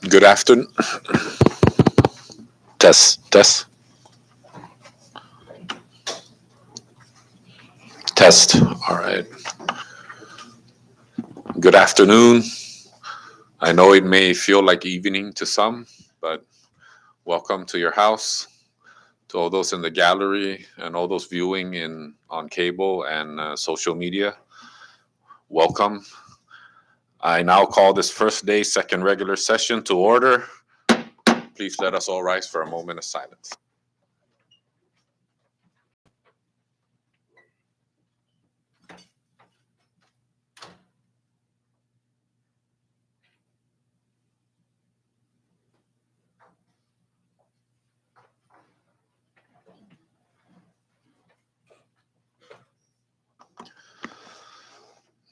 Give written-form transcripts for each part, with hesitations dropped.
Good afternoon. Test, test, test. All right. Good afternoon. I know it may feel like evening to some, but welcome to your house. To all those in the gallery and all those viewing in on cable and social media, welcome. I now call this first day, second regular session to order. Please let us all rise for a moment of silence.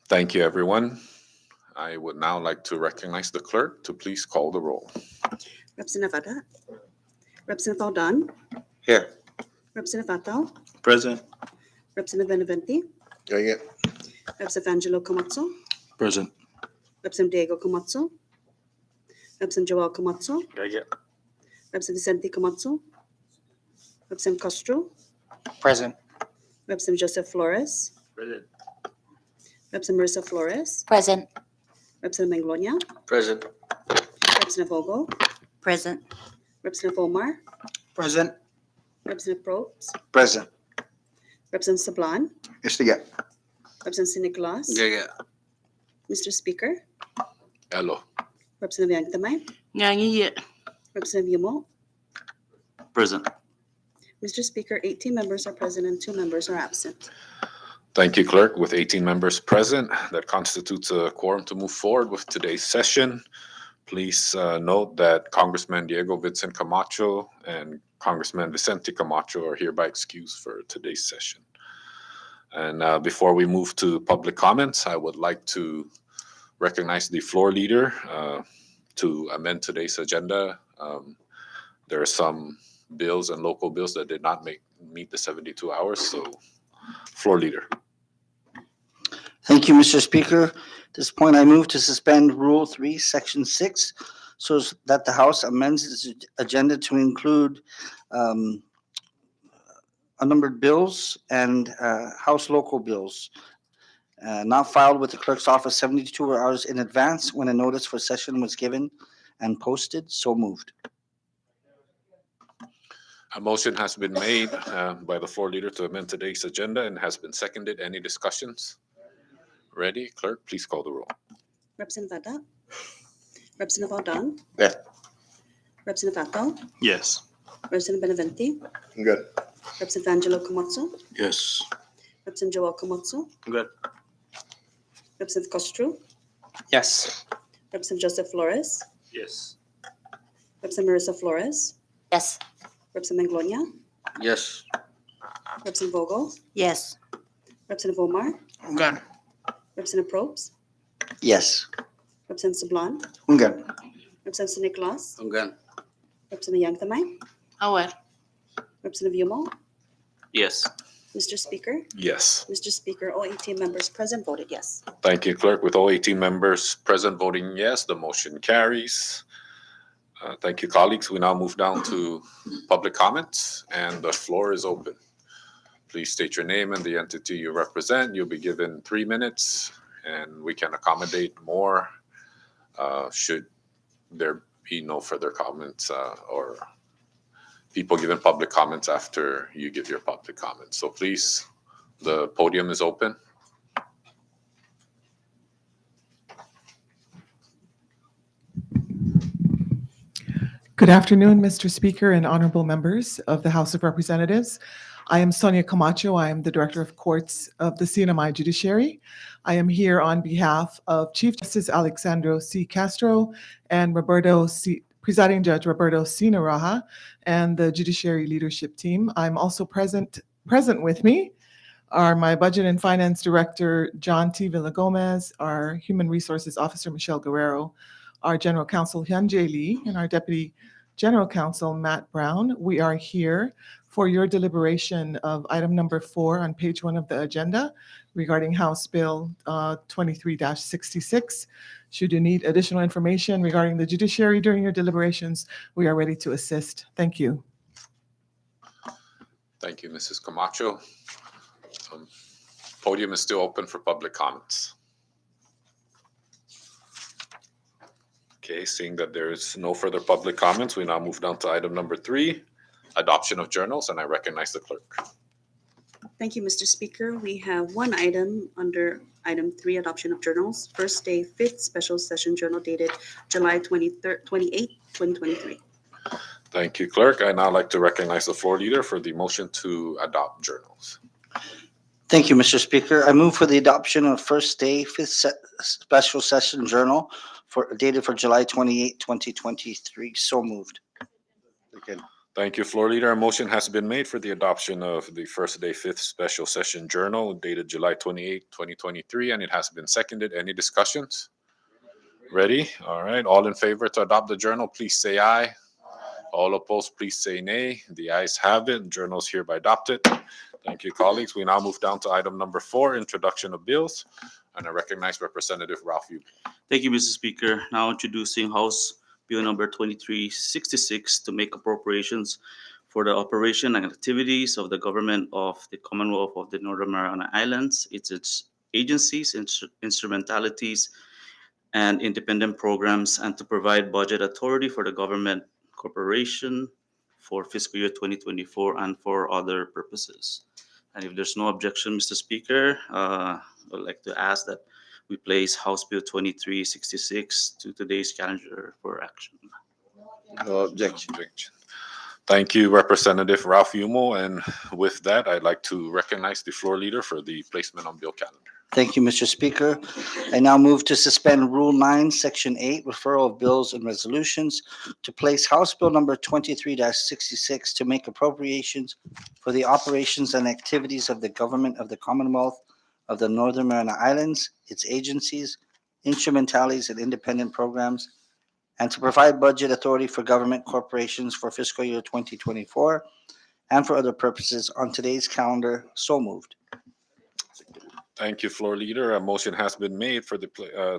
Thank you, everyone. I would now like to recognize the clerk to please call the roll. Representative Adat. Representative Aldan. Here. Representative Atal. Present. Representative Benavente. Yeah. Representative Angelo Camazzo. Present. Representative Diego Camazzo. Representative Joel Camazzo. Yeah. Representative Vicente Camazzo. Representative Castro. Present. Representative Joseph Flores. Present. Representative Marissa Flores. Present. Representative Manglonia. Present. Representative Ogo. Present. Representative Omar. Present. Representative Probst. Present. Representative Sablan. Yeah. Representative Nicolas. Yeah. Mr. Speaker. Hello. Representative Yangtamay. Nyanyi. Representative Yumo. Present. Mr. Speaker, 18 members are present and 2 members are absent. Thank you, Clerk. With 18 members present, that constitutes a quorum to move forward with today's session. Please note that Congressman Diego Vincent Camacho and Congressman Vicente Camacho are hereby excused for today's session. And before we move to public comments, I would like to recognize the floor leader to amend today's agenda. There are some bills and local bills that did not meet the 72 hours, so floor leader. Thank you, Mr. Speaker. At this point, I move to suspend Rule 3, Section 6, so that the House amends its agenda to include unnumbered bills and House local bills not filed with the clerk's office 72 hours in advance when a notice for session was given and posted. So moved. A motion has been made by the floor leader to amend today's agenda and has been seconded. Any discussions? Ready? Clerk, please call the roll. Representative Adat. Representative Aldan. Yeah. Representative Atal. Yes. Representative Benavente. Good. Representative Angelo Camazzo. Yes. Representative Joel Camazzo. Good. Representative Castro. Yes. Representative Joseph Flores. Yes. Representative Marissa Flores. Yes. Representative Manglonia. Yes. Representative Ogo. Yes. Representative Omar. Good. Representative Probst. Yes. Representative Sablan. Good. Representative Nicolas. Good. Representative Yangtamay. Aware. Representative Yumo. Yes. Mr. Speaker. Yes. Mr. Speaker, all 18 members present voted yes. Thank you, Clerk. With all 18 members present voting yes, the motion carries. Thank you, colleagues. We now move down to public comments, and the floor is open. Please state your name and the entity you represent. You'll be given 3 minutes, and we can accommodate more should there be no further comments or people giving public comments after you give your public comments. So please, the podium is open. Good afternoon, Mr. Speaker and honorable members of the House of Representatives. I am Sonia Camacho. I am the Director of Courts of the CNMI Judiciary. I am here on behalf of Chief Justice Alexandro C. Castro and Presiding Judge Roberto C. Naraha and the Judiciary Leadership Team. I'm also present with me are my Budget and Finance Director, John T. Villagomez, our Human Resources Officer, Michelle Guerrero, our General Counsel, Hyun Jae Lee, and our Deputy General Counsel, Matt Brown. We are here for your deliberation of item number 4 on page 1 of the agenda regarding House Bill 23-66. Should you need additional information regarding the judiciary during your deliberations, we are ready to assist. Thank you. Thank you, Mrs. Camacho. Podium is still open for public comments. Okay, seeing that there is no further public comments, we now move down to item number 3, adoption of journals, and I recognize the clerk. Thank you, Mr. Speaker. We have one item under item 3, adoption of journals. First day, 5th special session journal dated July 28th, 2023. Thank you, clerk. I now like to recognize the floor leader for the motion to adopt journals. Thank you, Mr. Speaker. I move for the adoption of first day, special session journal dated for July 28, 2023. So moved. Thank you, floor leader. A motion has been made for the adoption of the first day, 5th special session journal dated July 28, 2023, and it has been seconded. Any discussions? Ready? All right. All in favor to adopt the journal, please say aye. All opposed, please say nay. The ayes have it. Journal is hereby adopted. Thank you, colleagues. We now move down to item number 4, introduction of bills, and I recognize Representative Ralph Yu. Thank you, Mr. Speaker. Now introducing House Bill number 2366 to make appropriations for the operation and activities of the government of the Commonwealth of the Northern Mariana Islands, its agencies, instrumentalities, and independent programs, and to provide budget authority for the government corporation for fiscal year 2024 and for other purposes. And if there's no objection, Mr. Speaker, I would like to ask that we place House Bill 2366 to today's calendar for action. No objection. Thank you, Representative Ralph Yumo. And with that, I'd like to recognize the floor leader for the placement on bill calendar. Thank you, Mr. Speaker. I now move to suspend Rule 9, Section 8, referral of bills and resolutions, to place House Bill number 23-66 to make appropriations for the operations and activities of the government of the Commonwealth of the Northern Mariana Islands, its agencies, instrumentalities, and independent programs, and to provide budget authority for government corporations for fiscal year 2024 and for other purposes on today's calendar. So moved. Thank you, floor leader. A motion has been made for the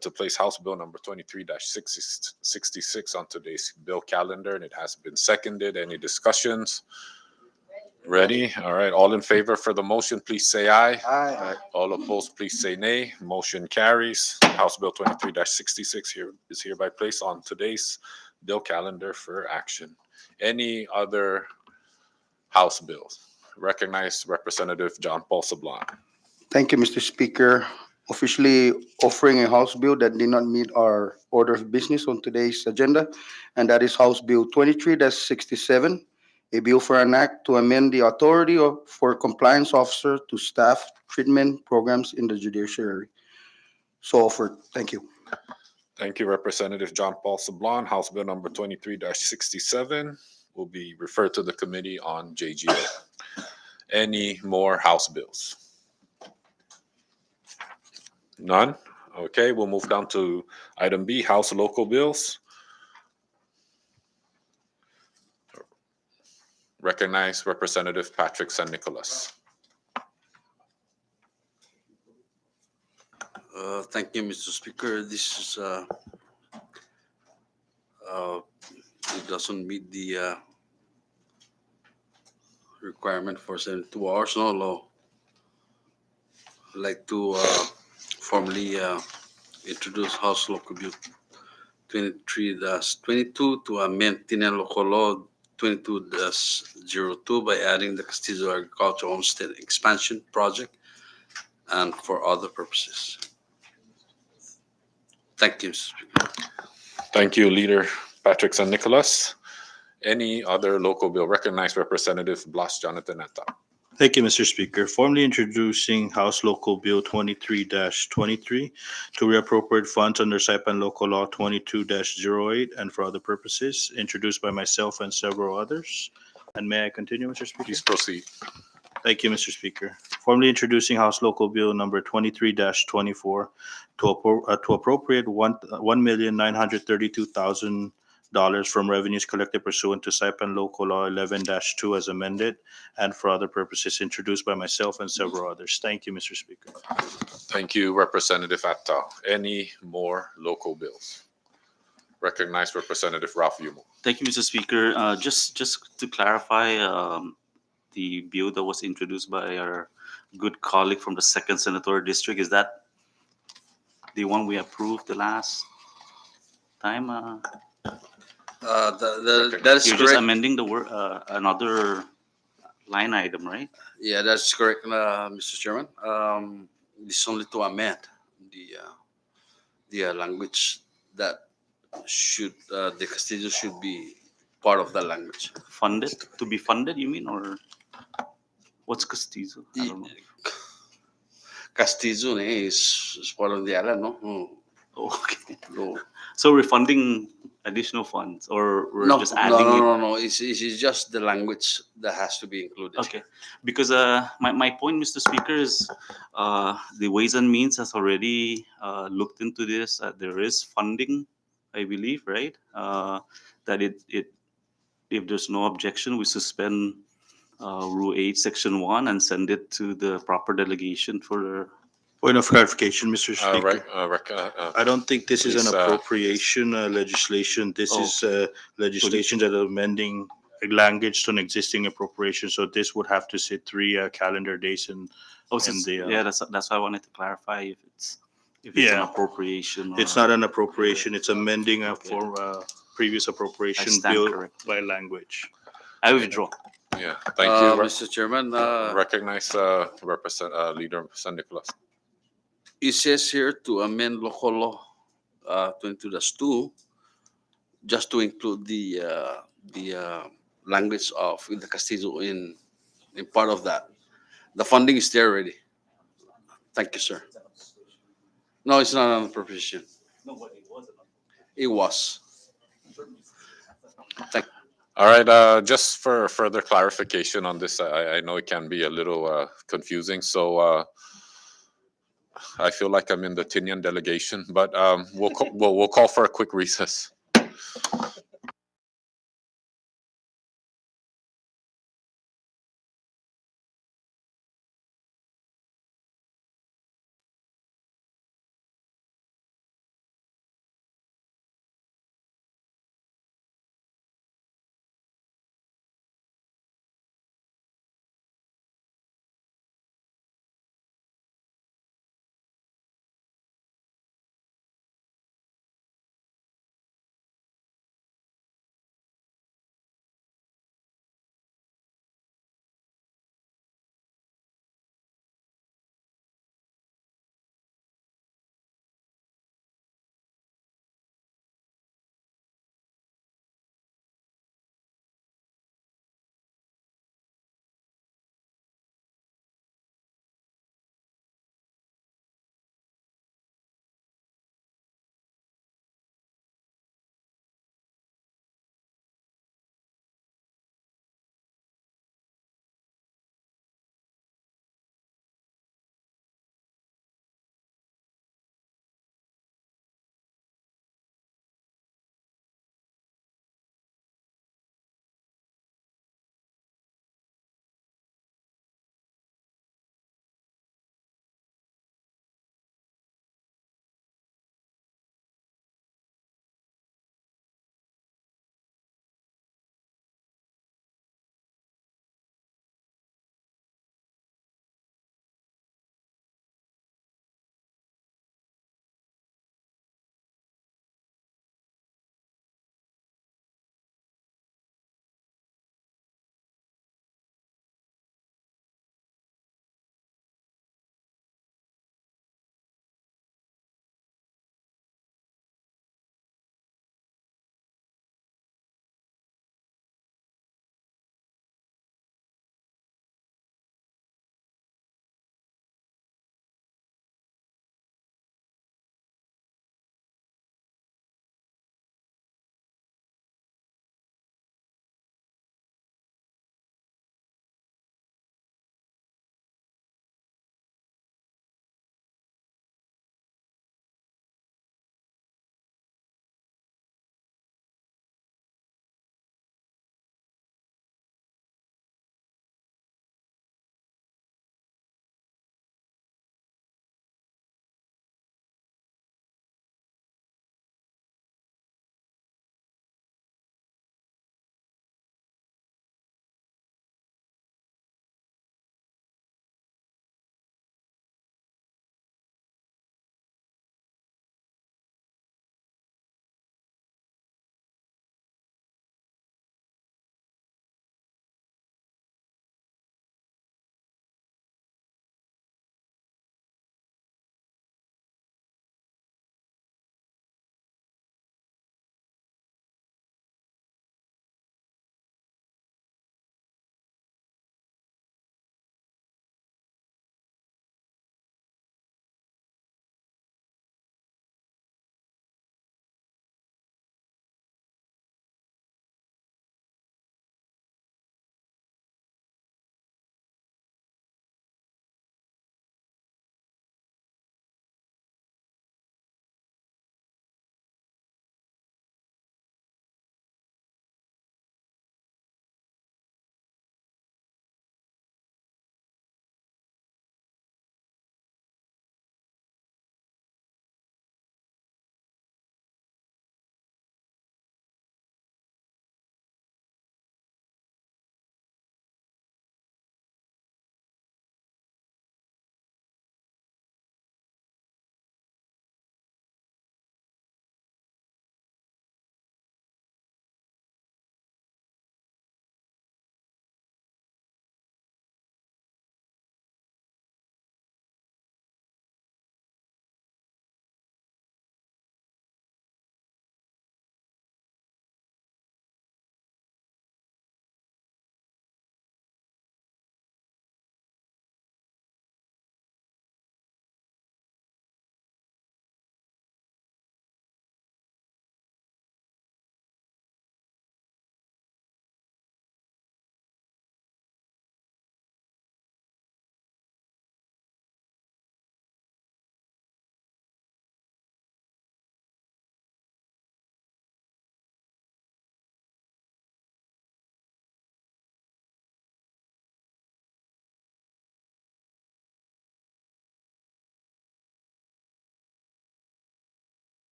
to place House Bill number 23-66 on today's bill calendar, and it has been seconded. Any discussions? Ready? All right. All in favor for the motion, please say aye. Aye. All opposed, please say nay. Motion carries. House Bill 23-66 is hereby placed on today's bill calendar for action. Any other House bills? Recognize Representative John Paul Sablan. Thank you, Mr. Speaker. Officially offering a House bill that did not meet our order of business on today's agenda, and that is House Bill 23-67, a bill for an act to amend the authority for compliance officer to staff treatment programs in the judiciary. So offered. Thank you. Thank you, Representative John Paul Sablan. House Bill number 23-67 will be referred to the Committee on JGO. Any more House bills? None? Okay, we'll move down to item B, House local bills. Recognize Representative Patrick San Nicolas. Thank you, Mr. Speaker. This is it doesn't meet the requirement for 72 hours. No law. I'd like to formally introduce House Local Bill 23-22 to amend Tinian Local Law 22-02 by adding the Castillo Agricultural Homestead Expansion Project and for other purposes. Thank you, Mr. Speaker. Thank you, Leader Patrick San Nicolas. Any other local bill? Recognize Representative Blas Jonathan Etta. Thank you, Mr. Speaker. Formally introducing House Local Bill 23-23 to reappropriate funds under Saipan Local Law 22-08 and for other purposes, introduced by myself and several others. And may I continue, Mr. Speaker? Please proceed. Thank you, Mr. Speaker. Formally introducing House Local Bill number 23-24 to appropriate $1,932,000 from revenues collected pursuant to Saipan Local Law 11-2 as amended, and for other purposes introduced by myself and several others. Thank you, Mr. Speaker. Thank you, Representative Atta. Any more local bills? Recognize Representative Ralph Yumo. Thank you, Mr. Speaker. Just to clarify, the bill that was introduced by our good colleague from the second senatorial district, is that the one we approved the last time? That is You're just correct. amending the word, another line item, right? Yeah, that's correct, Mr. Chairman. This is only to amend the language that should the Castillo should be part of the language. Funded, to be funded, you mean, or what's Castizo? I don't know. Castillo is part of the island, no? Oh, okay. No, So we're funding additional funds, or we're no, just no, adding it? no. It's just the language that has to be included. Okay, because my point, Mr. Speaker, is the Ways and Means has already looked into this. There is funding, I believe, right? That it if there's no objection, we suspend Rule 8, Section 1, and send it to the proper delegation for. Point of clarification, Mr. Speaker. I don't think this is Please, an appropriation legislation. This Oh. is legislation that amending a language to an existing appropriation. So this would have to sit 3 calendar days and Oh, and the, yeah, that's why I wanted to clarify if it's an Yeah. appropriation. it's or- not an appropriation. It's amending a form previous appropriation stand bill corrected. by language. I withdraw. Yeah, thank you. Mr. Chairman. Recognize Leader San Nicolas. It says here to amend local law 22-2 just to include the language of the Castillo in part of that. The funding is there already. Thank you, sir. No, it's not an appropriation. It was. All right, just for further clarification on this, I know it can be a little confusing, so I feel like I'm in the Tinian delegation, but we'll call for a quick recess.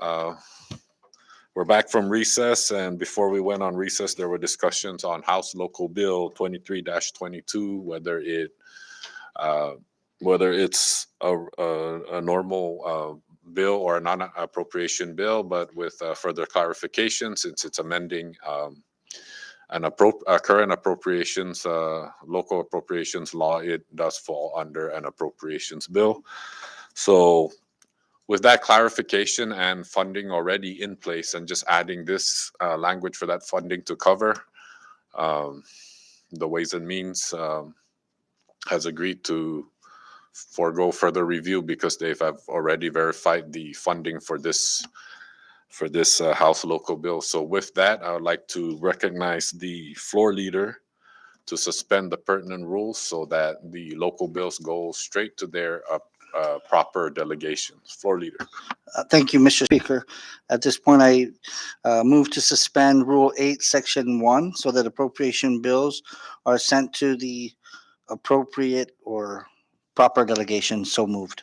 Uh, We're back from recess, and before we went on recess, there were discussions on House Local Bill 23-22, uh, whether it's a normal bill or a non-appropriation bill, but with further clarification, since it's amending a current appropriations, local appropriations law, it does fall under an appropriations bill. So with that clarification and funding already in place and just adding this language for that funding to cover, um, the Ways and Means has agreed to forego further review because they have already verified the funding for this House local bill. So with that, I would like to recognize the floor leader to suspend the pertinent rules so that the local bills go straight to their proper delegations. Floor leader. Thank you, Mr. Speaker. At this point, I move to suspend Rule 8, Section 1, so that appropriation bills are sent to the appropriate or proper delegation. So moved.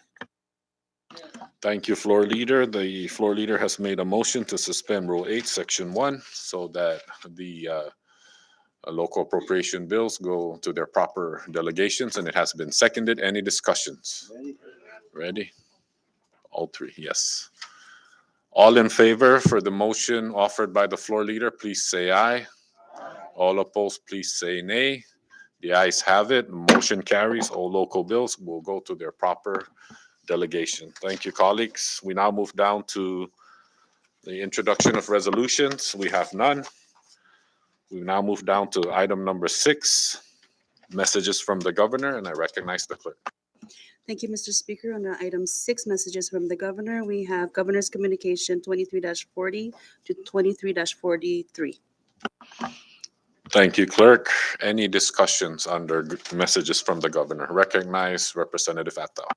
Thank you, floor leader. The floor leader has made a motion to suspend Rule 8, Section 1, so that the local appropriation bills go to their proper delegations, and it has been seconded. Any discussions? Ready? All three, yes. All in favor for the motion offered by the floor leader, please say aye. All opposed, please say nay. The ayes have it. Motion carries. All local bills will go to their proper delegation. Thank you, colleagues. We now move down to the introduction of resolutions. We have none. We now move down to item number 6, messages from the governor, and I recognize the clerk. Thank you, Mr. Speaker. Under item 6, messages from the governor, we have Governor's Communication 23-40 to 23-43. Thank you, clerk. Any discussions under messages from the governor? Recognize Representative Attal.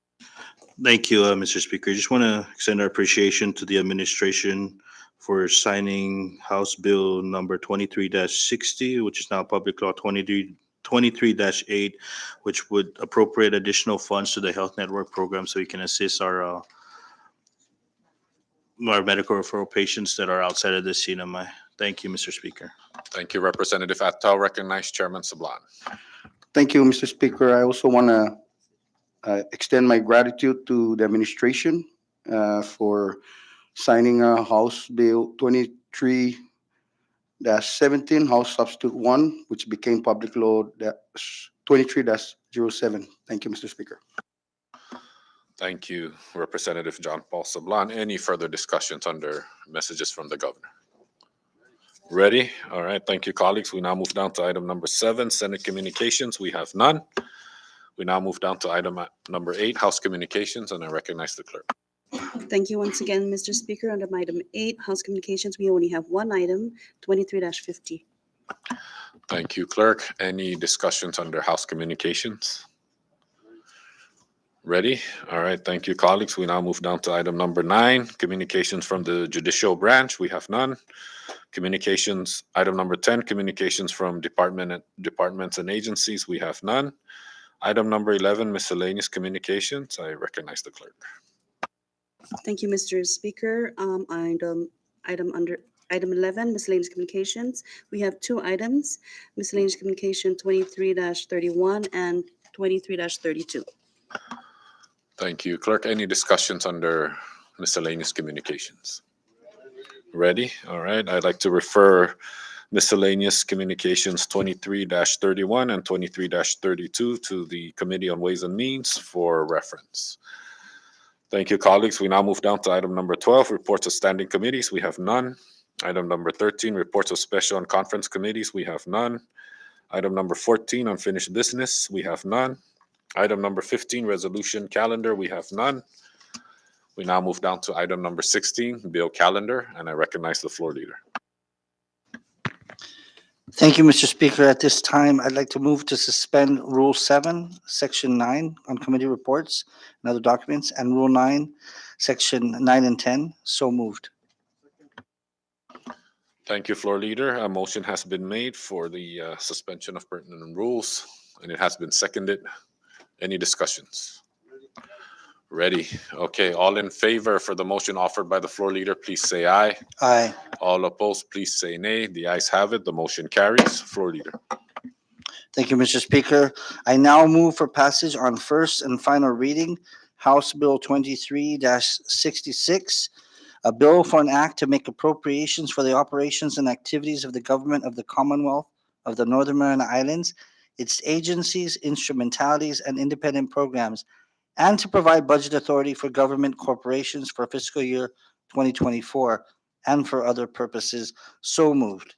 Thank you, Mr. Speaker. Just want to extend our appreciation to the administration for signing House Bill number 23-60, which is now Public Law 23-8, which would appropriate additional funds to the Health Network program so we can assist our medical referral patients that are outside of the CNMI. Thank you, Mr. Speaker. Thank you, Representative Attal. Recognize Chairman Sablan. Thank you, Mr. Speaker. I also want to extend my gratitude to the administration for signing House Bill 23-17, House Substitute 1, which became Public Law 23-07. Thank you, Mr. Speaker. Thank you, Representative John Paul Sablan. Any further discussions under messages from the governor? Ready? All right. Thank you, colleagues. We now move down to item number 7, Senate Communications. We have none. We now move down to item number 8, House Communications, and I recognize the clerk. Thank you once again, Mr. Speaker. Under item 8, House Communications, we only have one item, 23-50. Thank you, clerk. Any discussions under House Communications? Ready? All right. Thank you, colleagues. We now move down to item number 9, Communications from the Judicial Branch. We have none. Communications, item number 10, Communications from departments and agencies. We have none. Item number 11, Miscellaneous Communications. I recognize the clerk. Thank you, Mr. Speaker. Item 11, Miscellaneous Communications. We have 2 items, Miscellaneous Communication 23-31 and 23-32. Thank you, clerk. Any discussions under Miscellaneous Communications? Ready? All right. I'd like to refer Miscellaneous Communications 23-31 and 23-32 to the Committee on Ways and Means for reference. Thank you, colleagues. We now move down to item number 12, Reports of Standing Committees. We have none. Item number 13, Reports of Special and Conference Committees. We have none. Item number 14, Unfinished Business. We have none. Item number 15, Resolution Calendar. We have none. We now move down to item number 16, Bill Calendar, and I recognize the floor leader. Thank you, Mr. Speaker. At this time, I'd like to move to suspend Rule 7, Section 9 on committee reports and other documents, and Rule 9, Section 9 and 10. So moved. Thank you, floor leader. A motion has been made for the suspension of pertinent rules, and it has been seconded. Any discussions? Ready? Okay, all in favor for the motion offered by the floor leader, please say aye. Aye. All opposed, please say nay. The ayes have it. The motion carries. Floor leader. Thank you, Mr. Speaker. I now move for passage on first and final reading, House Bill 23-66, a bill for an act to make appropriations for the operations and activities of the government of the Commonwealth of the Northern Mariana Islands, its agencies, instrumentalities, and independent programs, and to provide budget authority for government corporations for fiscal year 2024 and for other purposes. So moved.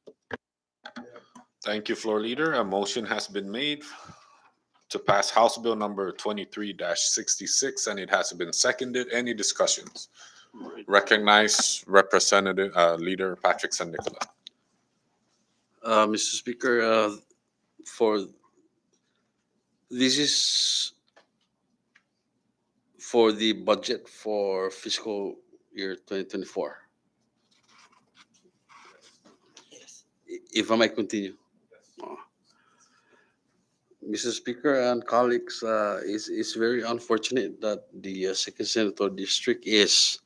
Thank you, floor leader. A motion has been made to pass House Bill number 23-66, and it has been seconded. Any discussions? Recognize Representative Leader Patrick San Nicola. Mr. Speaker, for this is for the budget for fiscal year 2024. If I may continue. Uh, Mr. Speaker and colleagues, it's very unfortunate that the second senator district is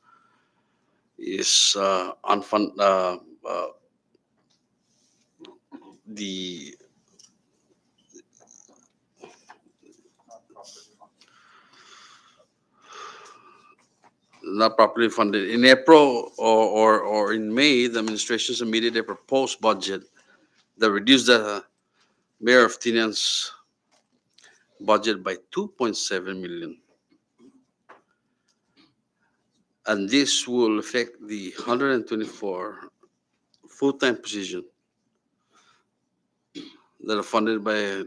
unfund the not properly funded. In April or in May, the administration submitted a proposed budget that reduced the mayor of Tinian's budget by 2.7 million. And this will affect the 124 full-time position that are funded by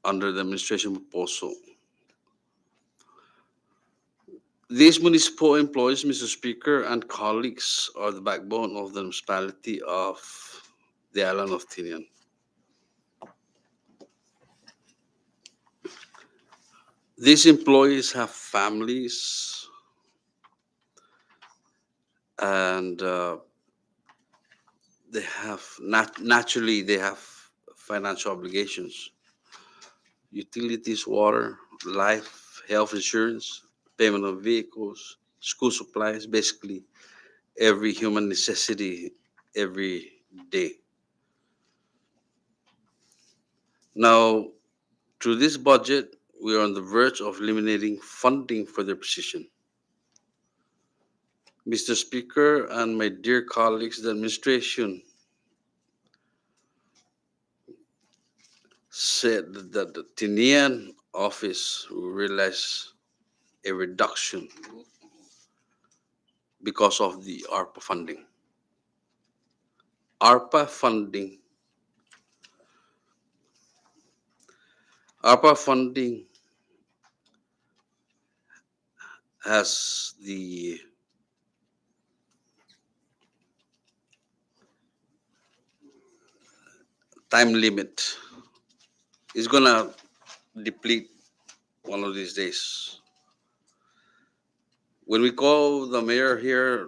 under the administration proposal. These municipal employees, Mr. Speaker, and colleagues are the backbone of the municipality of the island of Tinian. These employees have families and they have naturally they have financial obligations, utilities, water, life, health insurance, payment of vehicles, school supplies, basically every human necessity every day. Now, through this budget, we are on the verge of eliminating funding for their position. Mr. Speaker and my dear colleagues, the administration said that the Tinian office will realize a reduction because of the ARPA funding. ARPA funding. ARPA funding has the time limit. It's gonna deplete one of these days. When we call the mayor here,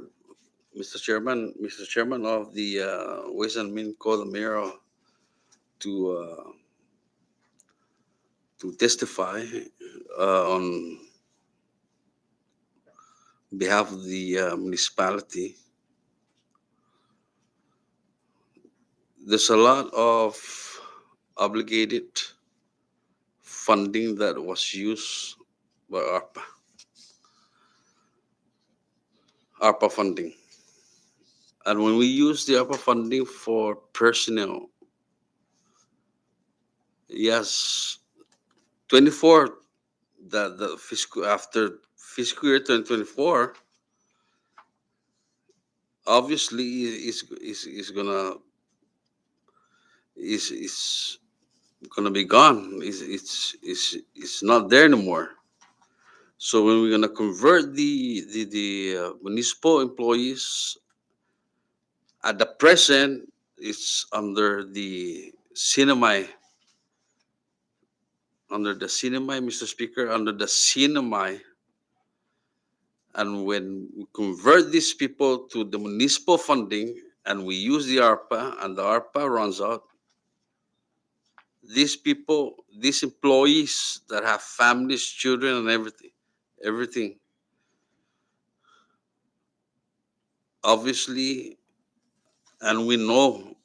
Mr. Chairman of the Ways and Means, call the mayor to uh, to testify on behalf of the municipality. There's a lot of obligated funding that was used by ARPA funding. And when we use the ARPA funding for personnel, yes, 24, the fiscal after fiscal year 2024, obviously is gonna be gone. It's not there anymore. So when we're gonna convert the municipal employees at the present, it's under the cinema, Mr. Speaker, under the cinema. And when we convert these people to the municipal funding and we use the ARPA and the ARPA runs out, these people, these employees that have families, children, and everything, everything. Obviously, and we know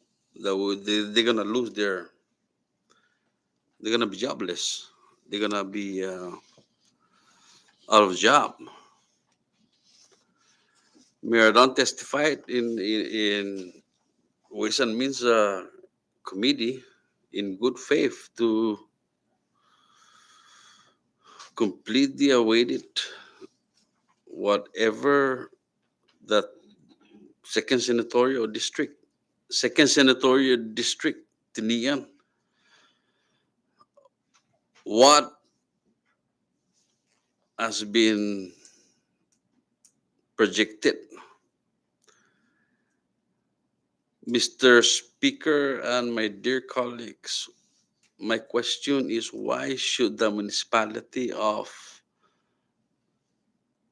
that they're gonna lose they're gonna be jobless. They're gonna be out of job. Mayor Don testified in Ways and Means Committee in good faith to complete the awaited whatever that second senatorial district, Tinian, what has been projected. Mr. Speaker and my dear colleagues, my question is why should the municipality of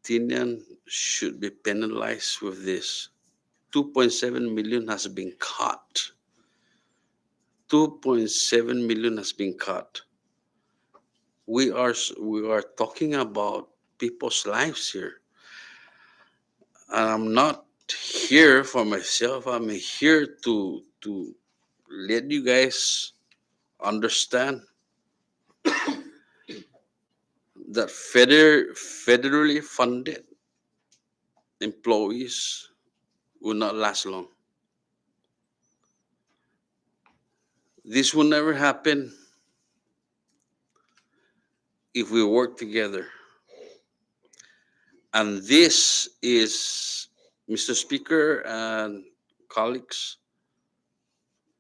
Tinian should be penalized with this? 2.7 million has been cut. 2.7 million has been cut. We are talking about people's lives here. And I'm not here for myself. I'm here to let you guys understand that federally funded employees will not last long. This will never happen if we work together. And this is, Mr. Speaker and colleagues,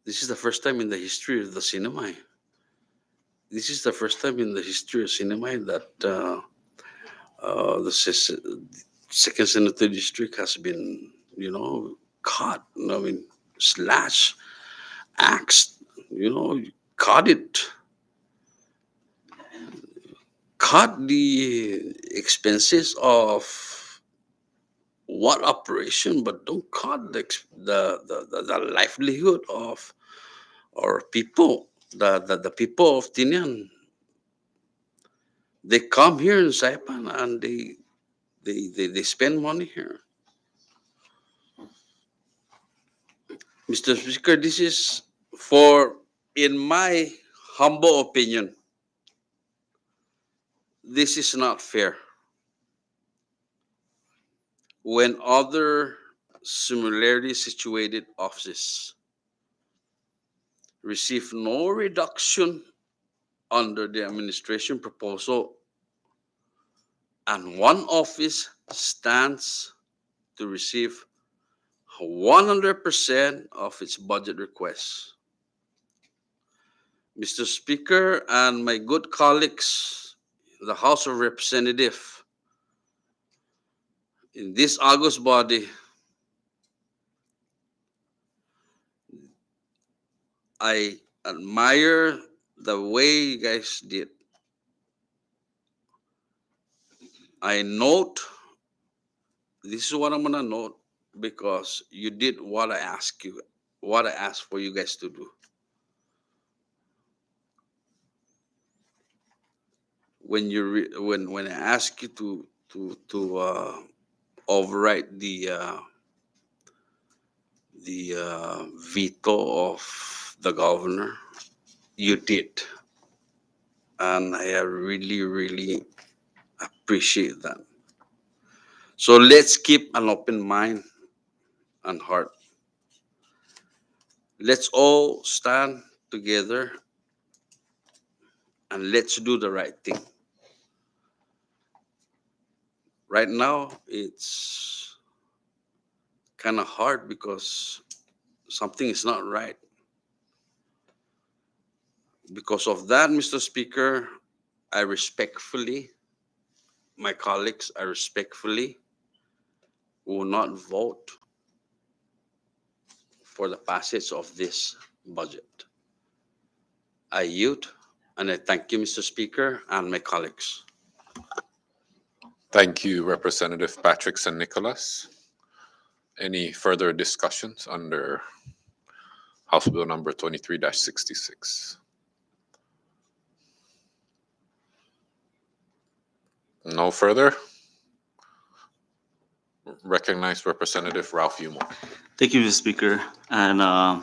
this is the first time in the history of the cinema. This is the first time in the history of cinema that the second senator district has been, cut. I mean, slash, axed, cut it. Cut the expenses of what operation, but don't cut the livelihood of our people, the people of Tinian. They come here in Saipan and they spend money here. Mr. Speaker, this is in my humble opinion, this is not fair. When other similarly situated offices receive no reduction under the administration proposal, and one office stands to receive 100% of its budget requests. Mr. Speaker and my good colleagues, the House of Representatives, in this August body, I admire the way you guys did. I note, this is what I'm gonna note, because you did what I asked you, what I asked for you guys to do. When when I ask you to override the veto of the governor, you did, and I really appreciate that. So let's keep an open mind and heart. Let's all stand together and let's do the right thing. Right now, it's kind of hard because something is not right. Because of that, Mr. Speaker, I respectfully, my colleagues, I respectfully will not vote for the passage of this budget. I yield, and I thank you, Mr. Speaker, and my colleagues. Thank you, Representative Patrick San Nicolas. Any further discussions under House Bill number 23-66? No further. Recognize Representative Ralph Yumon. Thank you, Mr. Speaker. And I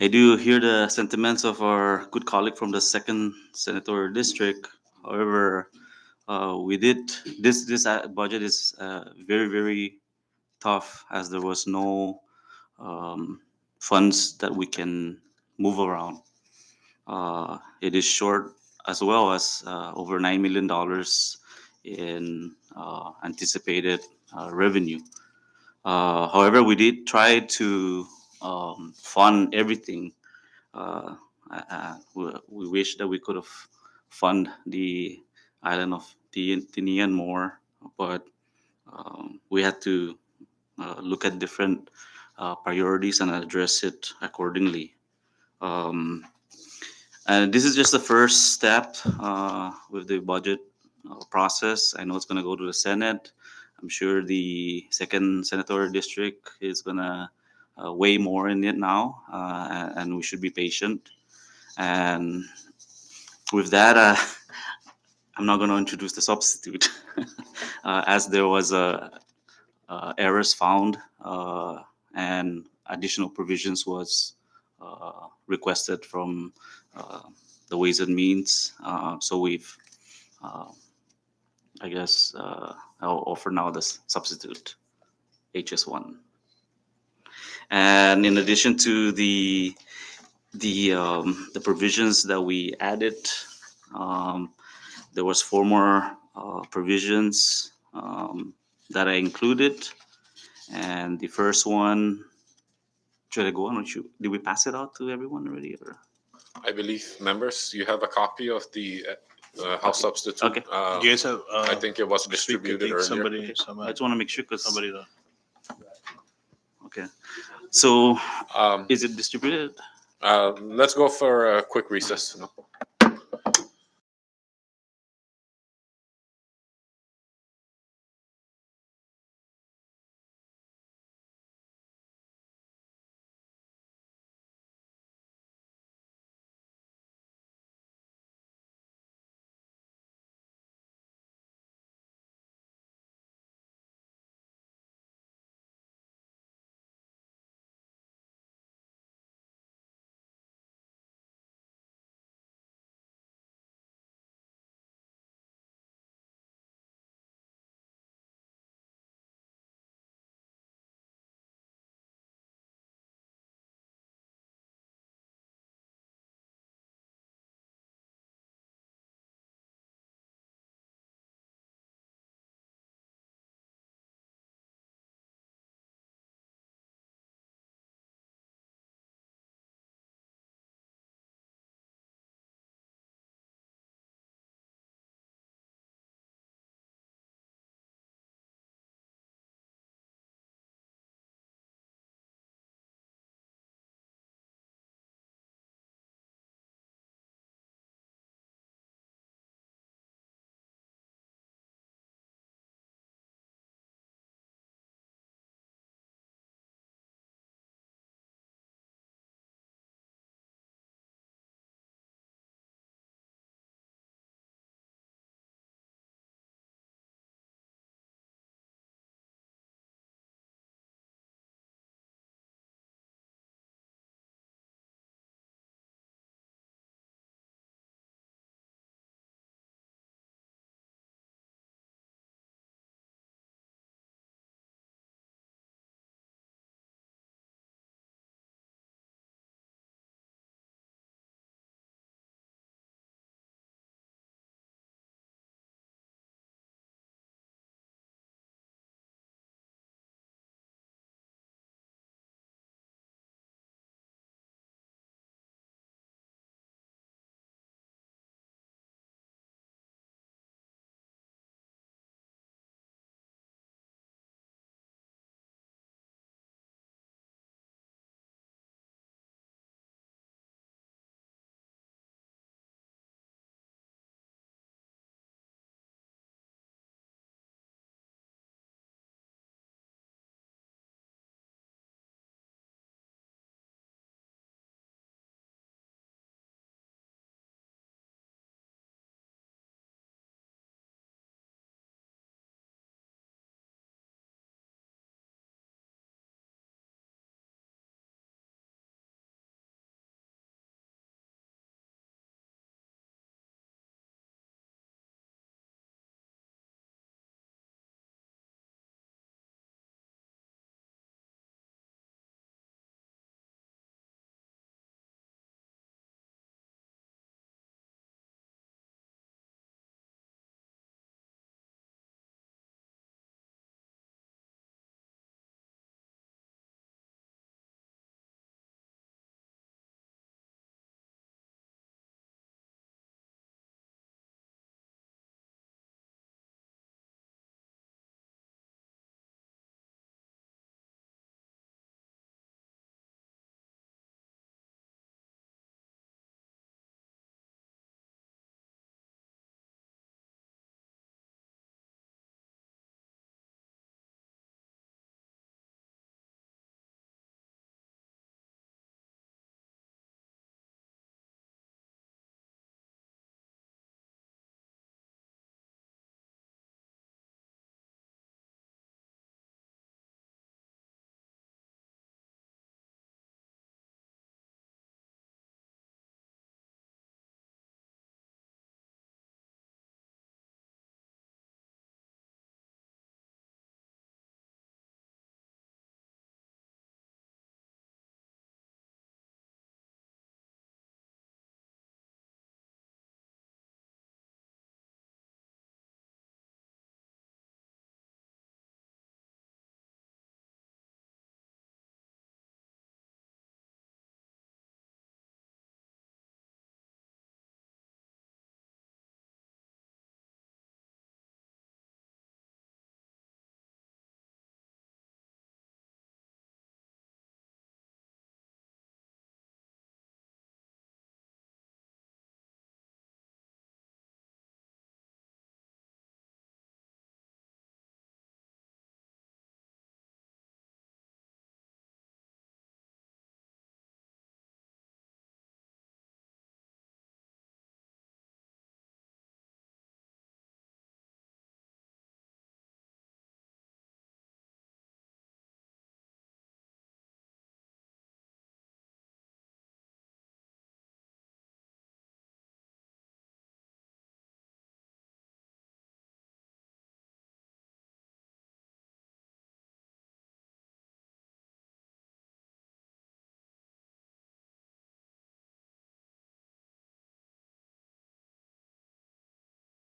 do hear the sentiments of our good colleague from the second senatorial district. However, we did this budget is very tough as there was no funds that we can move around. It is short as well as over $9 million in anticipated revenue. However, we did try to fund everything. We wish that we could have fund the island of Tinian more, but we had to look at different priorities and address it accordingly. Um, and this is just the first step with the budget process. I know it's going to go to the Senate. I'm sure the second senatorial district is going to weigh more in it now, and we should be patient. And with that, I'm not going to introduce the substitute, as there was errors found and additional provisions was requested from the Ways and Means. So we've, I guess, I'll offer now the substitute HS1. And in addition to the provisions that we added, there was 4 more provisions that I included. And the first one, should I go on? Or did we pass it out to everyone already? Or? I believe, members, you have a copy of the House substitute. Okay. You guys have, I think it was speak, I distributed think earlier. somebody, I somebody, just want to make sure because somebody. okay. So Um, is it distributed? let's go for a quick recess.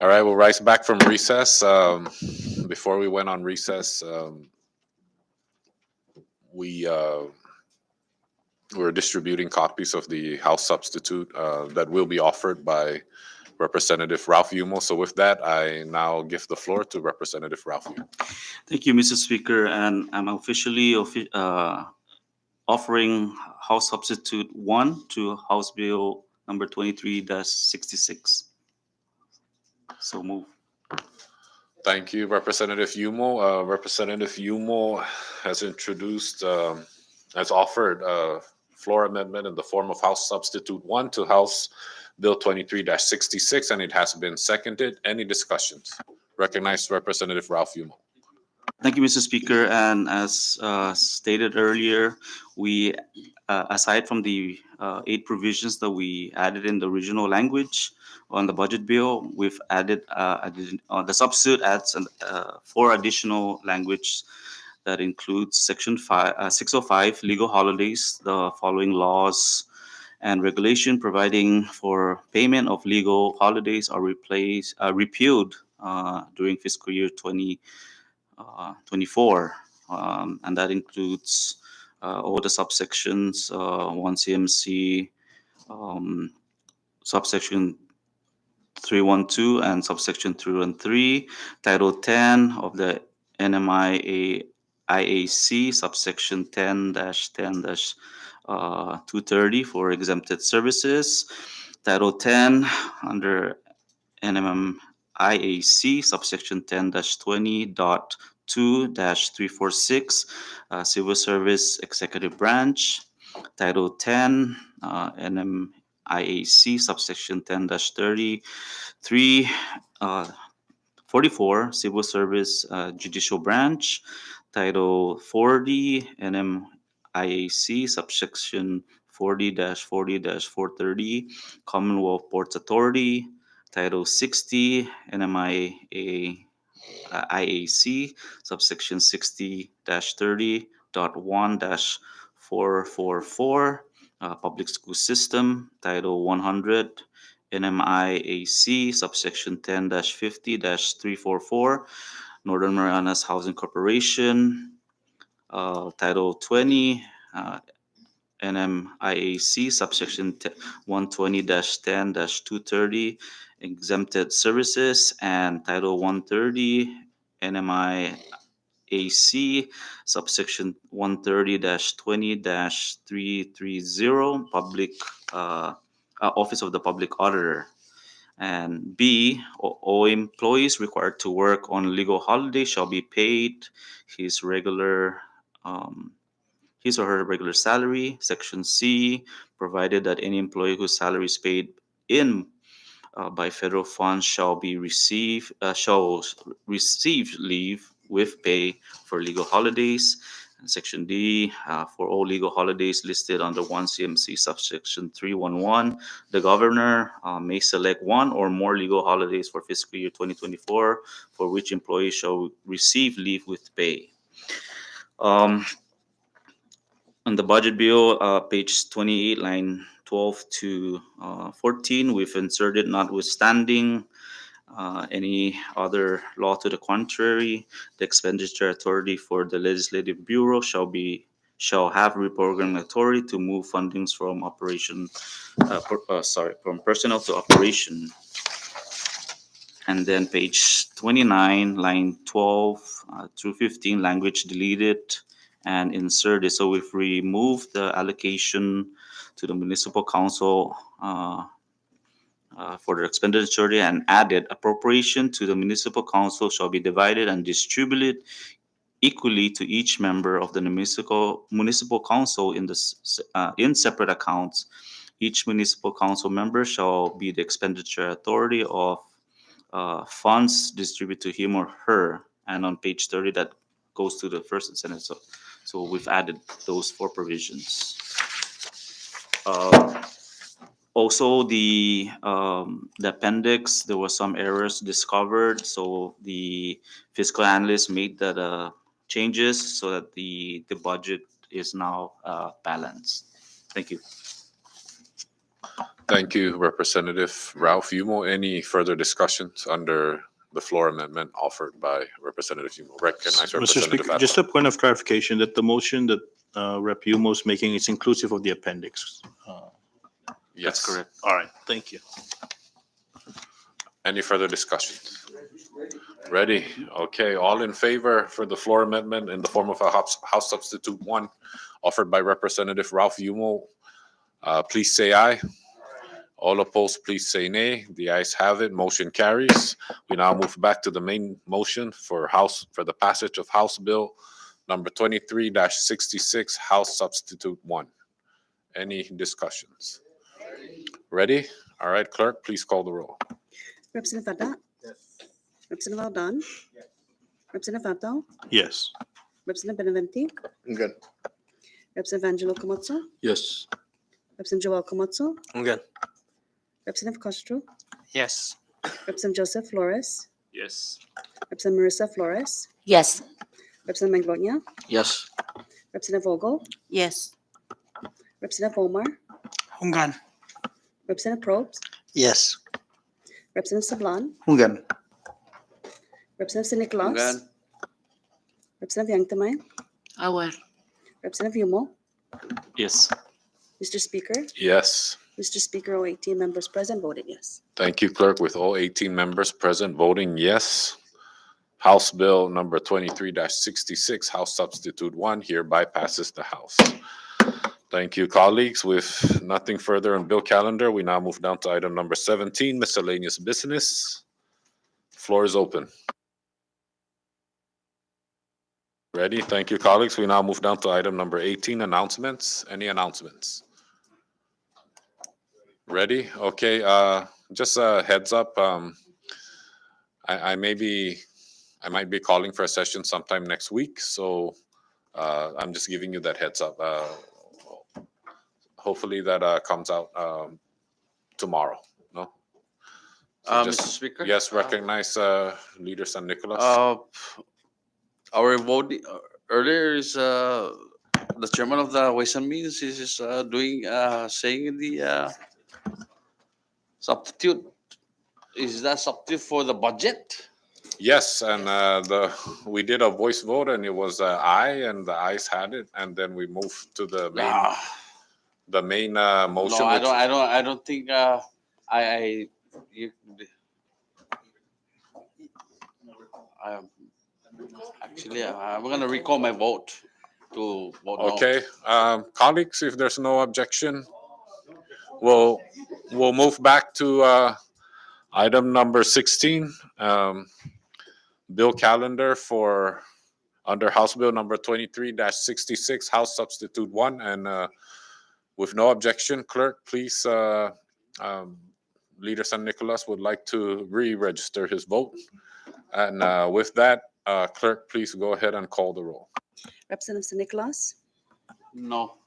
All right, we'll rise back from recess. Before we went on recess, we were distributing copies of the House substitute that will be offered by Representative Ralph Yumo. So with that, I now give the floor to Representative Ralph Yumo. Thank you, Mr. Speaker, and I'm officially offering House Substitute 1 to House Bill number 23-66. So move. Thank you, Representative Yumo. Representative Yumo has introduced, has offered a floor amendment in the form of House Substitute 1 to House Bill 23-66, and it has been seconded. Any discussions? Recognize Representative Ralph Yumo. Thank you, Mr. Speaker. And as stated earlier, we, aside from the 8 provisions that we added in the original language on the budget bill, we've added, the substitute adds 4 additional language that includes Section 605, legal holidays, the following laws and regulation providing for payment of legal holidays are repealed during fiscal year 2024, and that includes all the subsections, 1 CMC, subsection 312 and subsection 313, Title 10 of the NMIA IAC, subsection 10-10-230 for exempted services, Title 10 under NMIAC, subsection 10-20.2-346, Civil Service Executive Branch, Title 10, NMIAC, subsection 10-30, 44, Civil Service Judicial Branch, Title 40, NMIAC, subsection 40-40-430, Commonwealth Ports Authority, Title 60, NMIA IAC, subsection 60-30.1-444, Public School System, Title 100, NMIAC, subsection 10-50-344, Northern Marianas Housing Corporation, Title 20, NMIAC, subsection 120-10-230, exempted services, and Title 130, NMIAC, subsection 130-20-330, public Office of the Public Auditor. And B, all employees required to work on legal holiday shall be paid his regular his or her regular salary. Section C, provided that any employee whose salary is paid in by federal funds shall receive leave with pay for legal holidays. And Section D, for all legal holidays listed under 1 CMC subsection 311, the governor may select one or more legal holidays for fiscal year 2024 for which employees shall receive leave with pay. On the budget bill, page 28, line 12 to 14, we've inserted notwithstanding any other law to the contrary, the expenditure authority for the Legislative Bureau shall have reprogramming authority to move fundings from from personnel to operation. And then page 29, line 12 through 15, language deleted and inserted. So we've removed the allocation to the municipal council for the expenditure and added appropriation to the municipal council shall be divided and distributed equally to each member of the municipal council in separate accounts. Each municipal council member shall be the expenditure authority of funds distributed to him or her. And on page 30, that goes to the first and second. So we've added those 4 provisions. Also, the appendix, there were some errors discovered. So the fiscal analyst made that changes so that the budget is now balanced. Thank you. Thank you, Representative Ralph Yumo. Any further discussions under the floor amendment offered by Representative Yumo? Recognize Mr. Representative Speaker, just Adlaw. a point of clarification that the motion that Rep. Yumo is making is inclusive of the appendix. Yes. correct. All right, thank you. Any further discussions? Ready? Okay, all in favor for the floor amendment in the form of a House Substitute 1 offered by Representative Ralph Yumo, please say aye. All opposed, please say nay. The ayes have it. Motion carries. We now move back to the main motion for the passage of House Bill number 23-66, House Substitute 1. Any discussions? Ready? All right, clerk, please call the roll. Representative Ada? Representative Aldan? Representative Abdo? Yes. Representative Benavente? I'm good. Representative Angelo Camacho? Yes. Representative Joel Camacho? I'm good. Representative Castro? Yes. Representative Joseph Flores? Yes. Representative Marissa Flores? Yes. Representative Maglonia? Yes. Representative Vogel? Yes. Representative Omar? Hungan. Representative Probst? Yes. Representative Sablan? Hungan. Representative San Nicolas? Representative Yangtamay? Aware. Representative Yumo? Yes. Mr. Speaker? Yes. Mr. Speaker, all 18 members present voted yes. Thank you, clerk. With all 18 members present voting yes, House Bill number 23-66, House Substitute 1 hereby passes the House. Thank you, colleagues. With nothing further on bill calendar, we now move down to item number 17, miscellaneous business. Floor is open. Ready? Thank you, colleagues. We now move down to item number 18, announcements. Any announcements? Ready? Okay, just a heads up. I might be calling for a session sometime next week, so I'm just giving you that heads up. Hopefully that comes out tomorrow. No? So Mr. just- Speaker? Yes, recognize Leader San Nicolas. Our vote earlier is the chairman of the Ways and Means is doing saying the substitute. Is that substitute for the budget? Yes, and we did a voice vote, and it was aye, and the ayes had it, and then we moved to the main motion. No, I which- don't. I don't think. You, actually, I'm gonna recall my vote to vote no. Okay, colleagues, if there's no objection, we'll move back to item number 16, bill calendar for under House Bill number 23-66, House Substitute 1, and with no objection, clerk, please, Leader San Nicolas would like to re-register his vote. And with that, clerk, please go ahead and call the roll. Representative San Nicolas? No.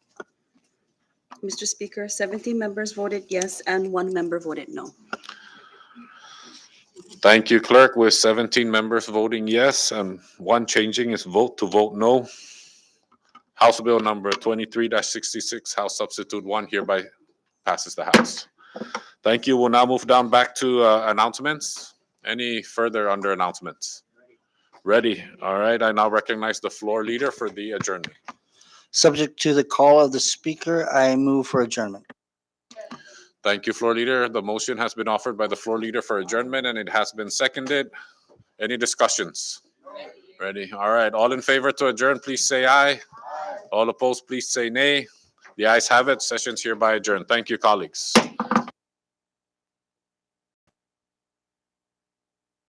Mr. Speaker, 17 members voted yes and 1 member voted no. Thank you, clerk. With 17 members voting yes and 1 changing his vote to vote no, House Bill number 23-66, House Substitute 1 hereby passes the House. Thank you. We'll now move down back to announcements. Any further under announcements? Ready? All right. I now recognize the floor leader for the adjournment. Subject to the call of the speaker, I move for adjournment. Thank you, floor leader. The motion has been offered by the floor leader for adjournment, and it has been seconded. Any discussions? Ready? All right. All in favor to adjourn, please say aye. All opposed, please say nay. The ayes have it. Session's hereby adjourned. Thank you, colleagues.